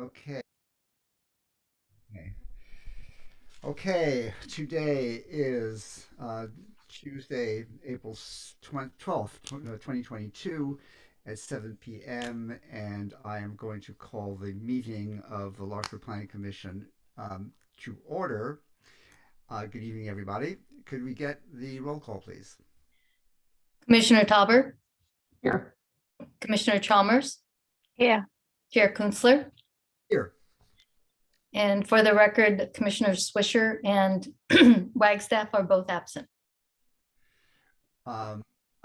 Okay. Okay. Okay. Today is Tuesday, April 12th, 2022 at 7 p.m. And I am going to call the meeting of the Larkspur Planning Commission to order. Good evening, everybody. Could we get the roll call, please? Commissioner Tauber, Here. Commissioner Chalmers, Yeah. Chair Kunstler, Here. and for the record, Commissioners Swisher and Wagstaff are both absent.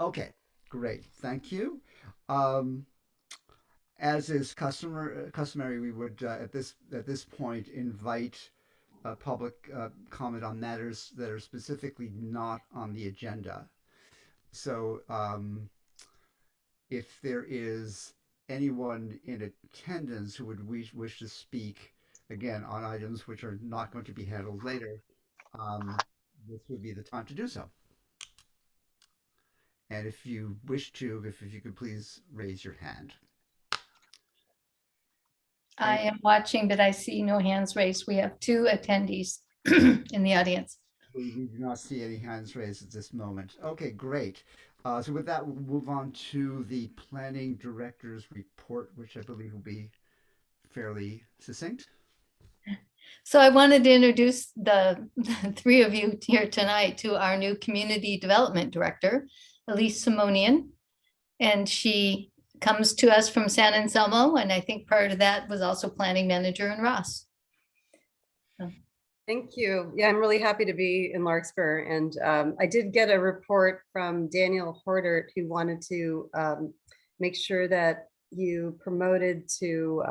Okay, great. Thank you. Um, as is customary, we would at this point invite public comment on matters that are specifically not on the agenda. So, if there is anyone in attendance who would wish to speak again on items which are not going to be handled later, um, this would be the time to do so. And if you wish to, if you could please raise your hand. I am watching, but I see no hands raised. We have two attendees in the audience. We do not see any hands raised at this moment. Okay, great. So with that, we'll move on to the planning director's report, which I believe will be fairly succinct. So I wanted to introduce the three of you here tonight to our new community development director, Elise Simonian. And she comes to us from San Anselmo, and I think prior to that was also planning manager in Ross. Thank you. Yeah, I'm really happy to be in Larkspur. And I did get a report from Daniel Hordert, who wanted to make sure that you promoted to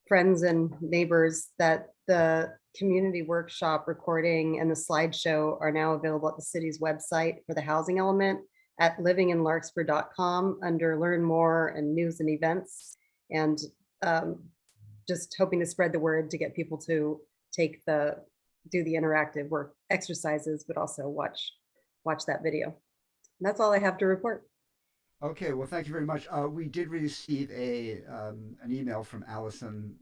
friends and neighbors that the community workshop recording and the slideshow are now available at the city's website for the housing element at livinginlarkspur.com under Learn More and News and Events. And just hoping to spread the word to get people to do the interactive work exercises, but also watch that video. And that's all I have to report. Okay, well, thank you very much. We did receive an email from Allison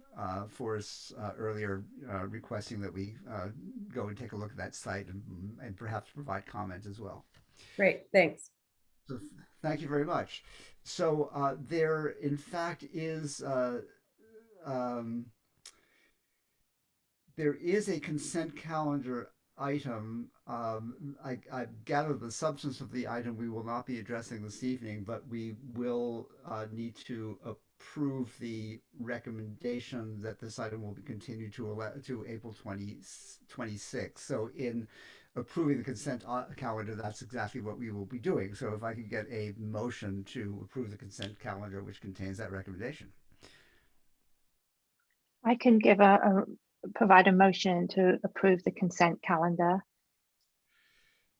Forrest earlier requesting that we go and take a look at that site and perhaps provide comment as well. Great, thanks. So thank you very much. So there, in fact, there is a consent calendar item. I gather the substance of the item we will not be addressing this evening, but we will need to approve the recommendation that this item will be continued to April 26th. So in approving the consent calendar, that's exactly what we will be doing. So if I could get a motion to approve the consent calendar, which contains that recommendation. I can provide a motion to approve the consent calendar.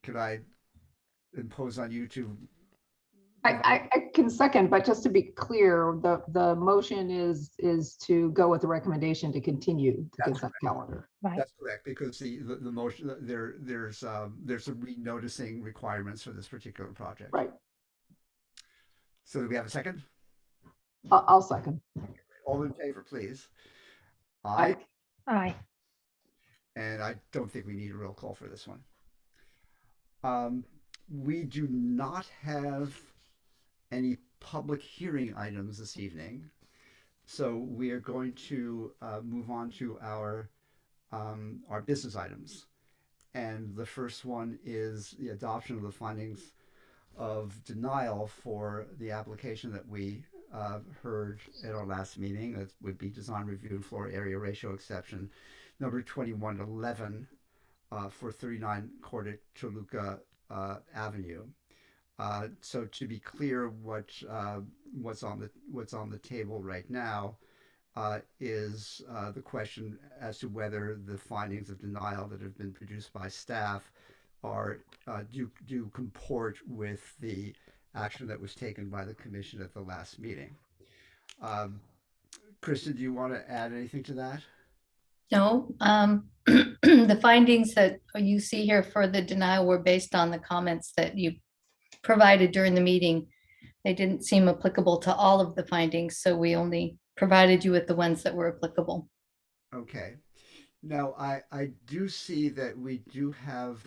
Could I impose on you to? I can second, but just to be clear, the motion is to go with the recommendation to continue the consent calendar. Right. That's correct, because the motion there's some renoticing requirements for this particular project. Right. So do we have a second? I'll second. All in favor, please. Aye. Aye. And I don't think we need a roll call for this one. We do not have any public hearing items this evening, so we are going to move on to our business items. And the first one is the adoption of the findings of denial for the application that we heard at our last meeting. That would be design review and floor area ratio exception number 2111 for 39 Corte Toluca Avenue. So to be clear, what's on the table right now is the question as to whether the findings of denial that have been produced by staff are do comport with the action that was taken by the commission at the last meeting. Kristen, do you want to add anything to that? No, the findings that you see here for the denial were based on the comments that you provided during the meeting. They didn't seem applicable to all of the findings, so we only provided you with the ones that were applicable. Okay. Now, I do see that we do have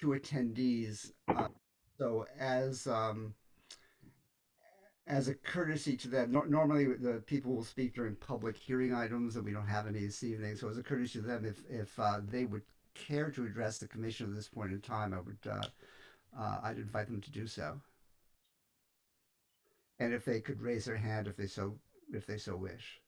two attendees. So as a courtesy to them, normally the people will speak during public hearing items, and we don't have any this evening. So as a courtesy to them, if they would care to address the commission at this point in time, I'd invite them to do so. And if they could raise their hand if they so wish.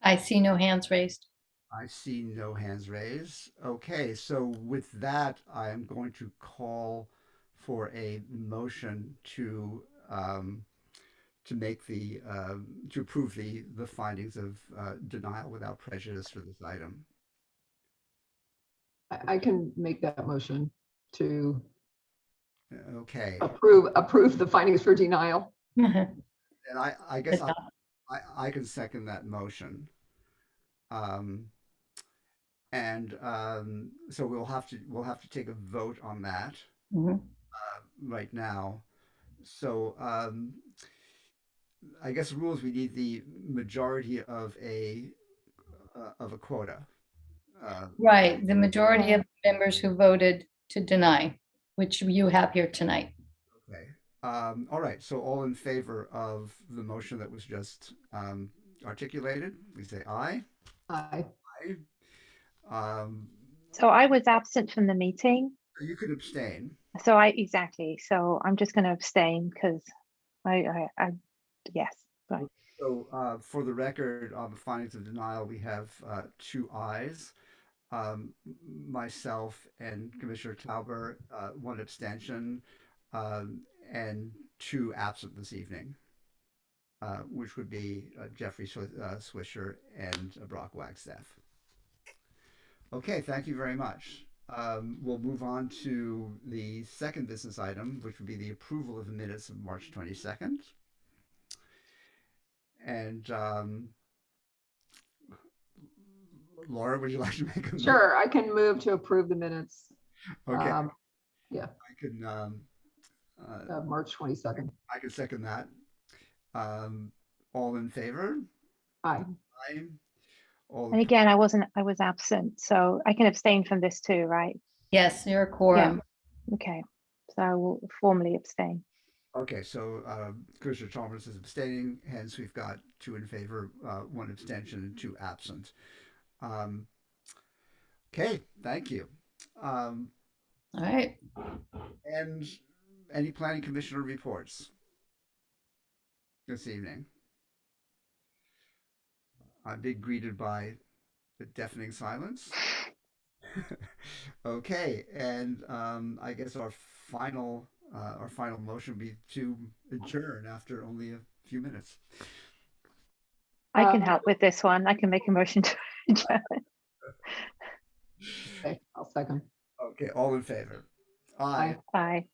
I see no hands raised. I see no hands raised. Okay, so with that, I am going to call for a motion to make to approve the findings of denial without prejudice for this item. I can make that motion to Okay, approve the findings for denial. and I guess Adopt. I can second that motion. Um, and so we'll have to take a vote on that Mhm. right now. So I guess the rules we need the majority of a quota. Right, the majority of members who voted to deny, which you have here tonight. Okay. All right. So all in favor of the motion that was just articulated, we say aye. Aye. Aye. Um, So I was absent from the meeting. you could abstain. So exactly. So I'm just going to abstain because yes. Right. So for the record, on the findings of denial, we have two ayes. Myself and Commissioner Tauber, one abstention, and two absent this evening, which would be Jeffrey Swisher and Brock Wagstaff. Okay, thank you very much. We'll move on to the second business item, which would be the approval of the minutes of March 22nd. And Laura, would you like to make a motion? Sure, I can move to approve the minutes. Okay, Yeah, I can March 22nd. I can second that. All in favor? Aye. Aye. All And again, I was absent, so I can abstain from this too, right? Yes, you're a quorum. Okay. So I will formally abstain. Okay, so Commissioner Chalmers is abstaining, hence we've got two in favor, one abstention, and two absent. Okay, thank you. All right. And any planning commissioner reports this evening? I'm being greeted by the deafening silence. Okay, and I guess our final motion would be to adjourn after only a few minutes. I can help with this one. I can make a motion to adjourn. Okay, I'll second. Okay, all in favor? Aye. Aye.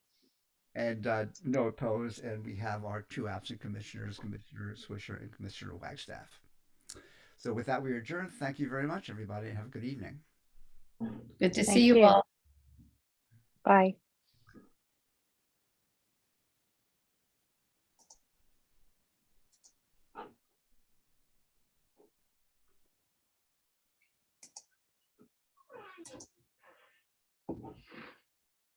And no opposed, and we have our two absent commissioners, Commissioner Swisher and Commissioner Wagstaff. So with that, we adjourn. Thank you very much, everybody, and have a good evening. Good to Thank see you you. all. Bye.